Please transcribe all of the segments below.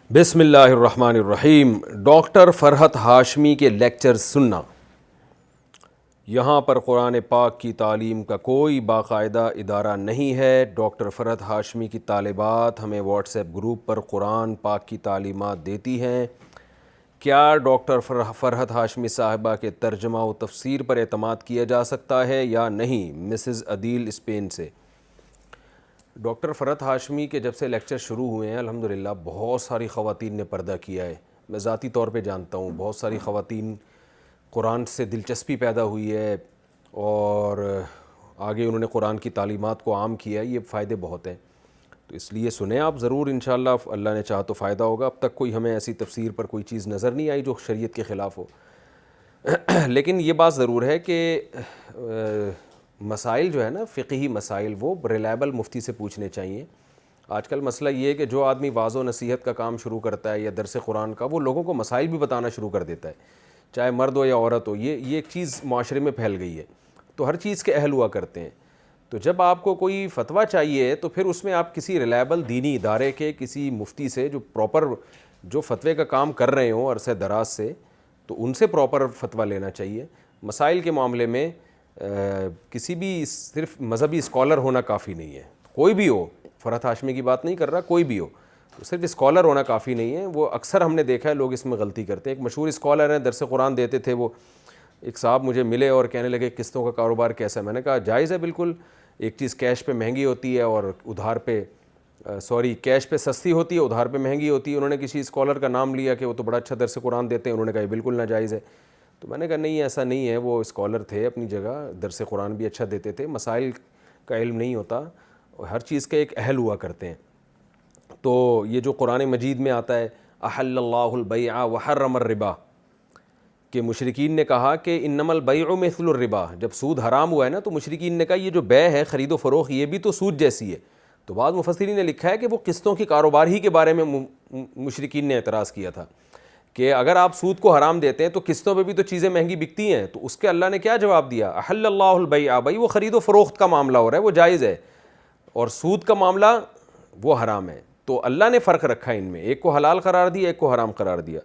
بسم اللہ الرحمن الرحیم۔ ڈاکٹر فرحت ہاشمی کے لیکچر سننا۔ یہاں پر قرآن پاک کی تعلیم کا کوئی باقاعدہ ادارہ نہیں ہے۔ ڈاکٹر فرحت ہاشمی کی طالبات ہمیں واٹس ایپ گروپ پر قرآن پاک کی تعلیمات دیتی ہیں۔ کیا ڈاکٹر فرحت ہاشمی صاحبہ کے ترجمہ و تفسیر پر اعتماد کیا جا سکتا ہے یا نہیں؟ مسز عدیل اسپین سے۔ ڈاکٹر فرحت ہاشمی کے جب سے لیکچر شروع ہوئے ہیں الحمدللہ بہت ساری خواتین نے پردہ کیا ہے۔ میں ذاتی طور پہ جانتا ہوں بہت ساری خواتین قرآن سے دلچسپی پیدا ہوئی ہے اور آگے انہوں نے قرآن کی تعلیمات کو عام کیا ہے۔ یہ فائدے بہت ہیں، تو اس لیے سنیں آپ ضرور، انشاءاللہ اللہ نے چاہا تو فائدہ ہوگا۔ اب تک کوئی ہمیں ایسی تفسیر پر کوئی چیز نظر نہیں آئی جو شریعت کے خلاف ہو، لیکن یہ بات ضرور ہے کہ مسائل جو ہے نا فقہی مسائل وہ ریلائبل مفتی سے پوچھنے چاہیے۔ آج کل مسئلہ یہ ہے کہ جو آدمی واعظ و نصیحت کا کام شروع کرتا ہے یا درس قرآن کا، وہ لوگوں کو مسائل بھی بتانا شروع کر دیتا ہے، چاہے مرد ہو یا عورت ہو۔ یہ ایک چیز معاشرے میں پھیل گئی ہے، تو ہر چیز کے اہل ہوا کرتے ہیں۔ تو جب آپ کو کوئی فتویٰ چاہیے تو پھر اس میں آپ کسی ریلائبل دینی ادارے کے کسی مفتی سے جو پراپر جو فتوے کا کام کر رہے ہوں عرصہ دراز سے، تو ان سے پراپر فتویٰ لینا چاہیے۔ مسائل کے معاملے میں کسی بھی صرف مذہبی اسکالر ہونا کافی نہیں ہے، کوئی بھی ہو، فرحت ہاشمی کی بات نہیں کر رہا، کوئی بھی ہو، صرف اسکالر ہونا کافی نہیں ہے۔ وہ اکثر ہم نے دیکھا ہے لوگ اس میں غلطی کرتے ہیں۔ ایک مشہور اسکالر ہیں، درس قرآن دیتے تھے، وہ ایک صاحب مجھے ملے اور کہنے لگے قسطوں کا کاروبار کیسا ہے؟ میں نے کہا جائز ہے بالکل، ایک چیز کیش پہ مہنگی ہوتی ہے اور ادھار پہ کیش پہ سستی ہوتی ہے، ادھار پہ مہنگی ہوتی ہے۔ انہوں نے کسی اسکالر کا نام لیا کہ وہ تو بڑا اچھا درس قرآن دیتے ہیں، انہوں نے کہا یہ بالکل ناجائز ہے۔ تو میں نے کہا نہیں، ایسا نہیں ہے، وہ اسکالر تھے اپنی جگہ، درس قرآن بھی اچھا دیتے تھے، مسائل کا علم نہیں ہوتا، ہر چیز کے ایک اہل ہوا کرتے ہیں۔ تو یہ جو قرآن مجید میں آتا ہے احل اللہ البیع وحرم الربا، کہ مشرکین نے کہا کہ انما البیع مثل الربا، جب سود حرام ہوا ہے نا تو مشرکین نے کہا یہ جو بیع ہے خرید و فروخت یہ بھی تو سود جیسی ہے۔ تو بعض مفسرین نے لکھا ہے کہ وہ قسطوں کی کاروبار ہی کے بارے میں مشرکین نے اعتراض کیا تھا کہ اگر آپ سود کو حرام دیتے ہیں تو قسطوں پہ بھی تو چیزیں مہنگی بکتی ہیں۔ تو اس کے اللہ نے کیا جواب دیا؟ احل اللہ البیع، بھائی وہ خرید و فروخت کا معاملہ ہو رہا ہے، وہ جائز ہے، اور سود کا معاملہ وہ حرام ہے۔ تو اللہ نے فرق رکھا ان میں، ایک کو حلال قرار دیا، ایک کو حرام قرار دیا۔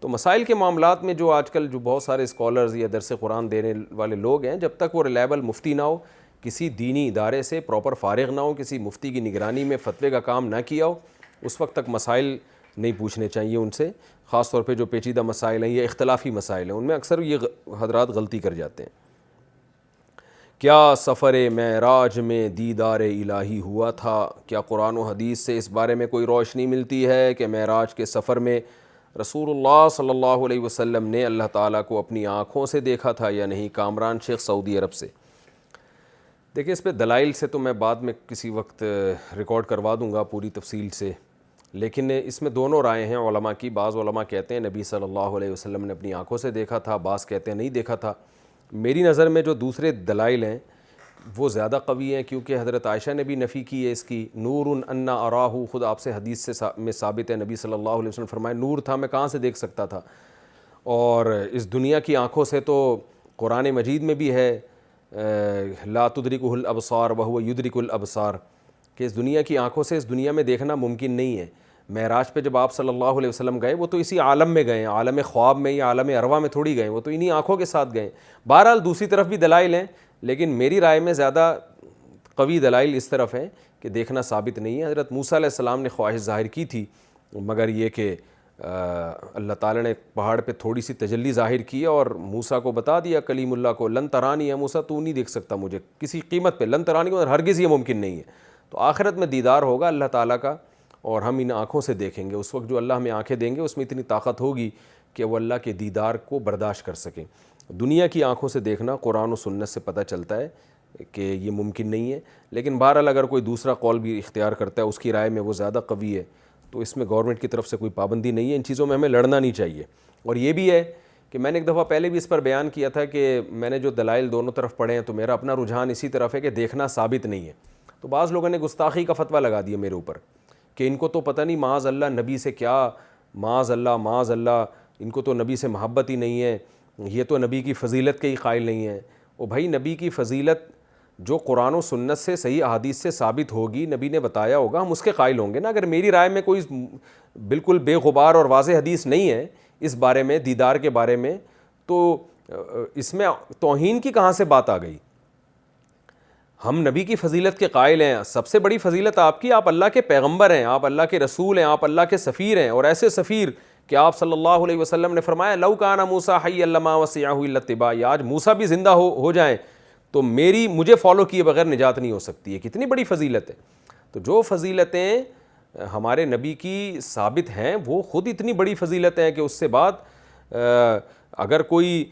تو مسائل کے معاملات میں جو آج کل جو بہت سارے اسکالرز یا درس قرآن دینے والے لوگ ہیں، جب تک وہ ریلائبل مفتی نہ ہو، کسی دینی ادارے سے پراپر فارغ نہ ہو، کسی مفتی کی نگرانی میں فتوے کا کام نہ کیا ہو، اس وقت تک مسائل نہیں پوچھنے چاہیے ان سے، خاص طور پہ جو پیچیدہ مسائل ہیں یا اختلافی مسائل ہیں، ان میں اکثر یہ حضرات غلطی کر جاتے ہیں۔ کیا سفر معراج میں دیدار الہی ہوا تھا؟ کیا قرآن و حدیث سے اس بارے میں کوئی روشنی ملتی ہے کہ معراج کے سفر میں رسول اللہ صلی اللہ علیہ وسلم نے اللہ تعالیٰ کو اپنی آنکھوں سے دیکھا تھا یا نہیں؟ کامران شیخ سعودی عرب سے۔ دیکھیں اس پہ دلائل سے تو میں بعد میں کسی وقت ریکارڈ کروا دوں گا پوری تفصیل سے، لیکن اس میں دونوں رائے ہیں علماء کی۔ بعض علماء کہتے ہیں نبی صلی اللہ علیہ وسلم نے اپنی آنکھوں سے دیکھا تھا، بعض کہتے ہیں نہیں دیکھا تھا۔ میری نظر میں جو دوسرے دلائل ہیں وہ زیادہ قوی ہیں، کیونکہ حضرت عائشہ نے بھی نفی کی ہے اس کی۔ نور انا اراہ، خود آپ سے حدیث سے میں ثابت ہے، نبی صلی اللہ علیہ وسلم فرمائے نور تھا، میں کہاں سے دیکھ سکتا تھا؟ اور اس دنیا کی آنکھوں سے تو قرآن مجید میں بھی ہے لا تدرکہ الابصار وہو یدرک الابصار، کہ اس دنیا کی آنکھوں سے اس دنیا میں دیکھنا ممکن نہیں ہے۔ معراج پہ جب آپ صلی اللہ علیہ وسلم گئے وہ تو اسی عالم میں گئے، عالم خواب میں یا عالم ارواح میں تھوڑی گئے، وہ تو انہی آنکھوں کے ساتھ گئے۔ بہرحال دوسری طرف بھی دلائل ہیں، لیکن میری رائے میں زیادہ قوی دلائل اس طرف ہیں کہ دیکھنا ثابت نہیں ہے۔ حضرت موسیٰ علیہ السلام نے خواہش ظاہر کی تھی، مگر یہ کہ اللہ تعالیٰ نے پہاڑ پہ تھوڑی سی تجلی ظاہر کی اور موسیٰ کو بتا دیا، کلیم اللہ کو، لن ترانی، ہے موسیٰ تو نہیں دیکھ سکتا مجھے کسی قیمت پہ، لن ترانی کو ہرگز یہ ممکن نہیں ہے۔ تو آخرت میں دیدار ہوگا اللہ تعالیٰ کا اور ہم ان آنکھوں سے دیکھیں گے۔ اس وقت جو اللہ ہمیں آنکھیں دیں گے اس میں اتنی طاقت ہوگی کہ وہ اللہ کے دیدار کو برداشت کر سکیں۔ دنیا کی آنکھوں سے دیکھنا قرآن و سنت سے پتہ چلتا ہے کہ یہ ممکن نہیں ہے، لیکن بہرحال اگر کوئی دوسرا قول بھی اختیار کرتا ہے اس کی رائے میں وہ زیادہ قوی ہے، تو اس میں گورنمنٹ کی طرف سے کوئی پابندی نہیں ہے۔ ان چیزوں میں ہمیں لڑنا نہیں چاہیے۔ اور یہ بھی ہے کہ میں نے ایک دفعہ پہلے بھی اس پر بیان کیا تھا کہ میں نے جو دلائل دونوں طرف پڑھے ہیں تو میرا اپنا رجحان اسی طرف ہے کہ دیکھنا ثابت نہیں ہے۔ تو بعض لوگوں نے گستاخی کا فتویٰ لگا دیا میرے اوپر کہ ان کو تو پتہ نہیں معاذ اللہ نبی سے کیا، معاذ اللہ ان کو تو نبی سے محبت ہی نہیں ہے، یہ تو نبی کی فضیلت کے ہی قائل نہیں ہیں۔ وہ بھائی نبی کی فضیلت جو قرآن و سنت سے صحیح احادیث سے ثابت ہوگی، نبی نے بتایا ہوگا، ہم اس کے قائل ہوں گے نا۔ اگر میری رائے میں کوئی بالکل بے غبار اور واضح حدیث نہیں ہے اس بارے میں، دیدار کے بارے میں، تو اس میں توہین کی کہاں سے بات آ گئی؟ ہم نبی کی فضیلت کے قائل ہیں، سب سے بڑی فضیلت آپ کی، آپ اللہ کے پیغمبر ہیں، آپ اللہ کے رسول ہیں، آپ اللہ کے سفیر ہیں، اور ایسے سفیر کہ آپ صلی اللہ علیہ وسلم نے فرمایا لو کان موسیٰ حیا لما وسعہ الا اتباع، آج موسیٰ بھی زندہ ہو جائیں تو مجھے فالو کیے بغیر نجات نہیں ہو سکتی ہے۔ کتنی بڑی فضیلت ہے۔ تو جو فضیلتیں ہمارے نبی کی ثابت ہیں وہ خود اتنی بڑی فضیلت ہیں کہ اس سے بعد اگر کوئی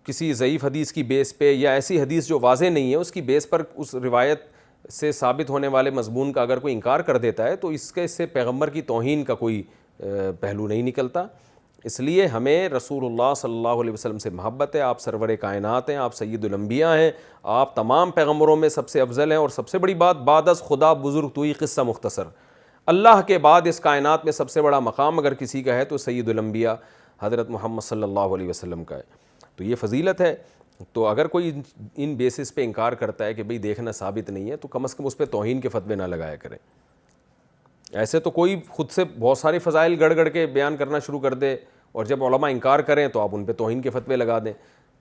کسی ضعیف حدیث کی بیس پہ یا ایسی حدیث جو واضح نہیں ہے اس کی بیس پر اس روایت سے ثابت ہونے والے مضمون کا اگر کوئی انکار کر دیتا ہے تو اس سے پیغمبر کی توہین کا کوئی پہلو نہیں نکلتا۔ اس لیے ہمیں رسول اللہ صلی اللہ علیہ وسلم سے محبت ہے، آپ سرور کائنات ہیں، آپ سید الانبیاء ہیں، آپ تمام پیغمبروں میں سب سے افضل ہیں، اور سب سے بڑی بات بعد از خدا بزرگ توئی قصہ مختصر، اللہ کے بعد اس کائنات میں سب سے بڑا مقام اگر کسی کا ہے تو سید الانبیاء حضرت محمد صلی اللہ علیہ وسلم کا ہے۔ تو یہ فضیلت ہے۔ تو اگر کوئی ان بیسس پہ انکار کرتا ہے کہ بھئی دیکھنا ثابت نہیں ہے تو کم از کم اس پہ توہین کے فتوے نہ لگایا کریں۔ ایسے تو کوئی خود سے بہت سارے فضائل گڑ کے بیان کرنا شروع کر دے اور جب علماء انکار کریں تو آپ ان پہ توہین کے فتوے لگا دیں،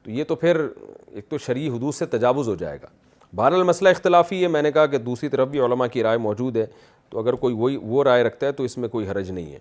تو یہ تو پھر ایک تو شرعی حدود سے تجاوز ہو جائے گا۔ بہرحال مسئلہ اختلافی ہے، میں نے کہا کہ دوسری طرف بھی علماء کی رائے موجود ہے، تو اگر کوئی وہ رائے رکھتا ہے تو اس میں کوئی حرج نہیں ہے۔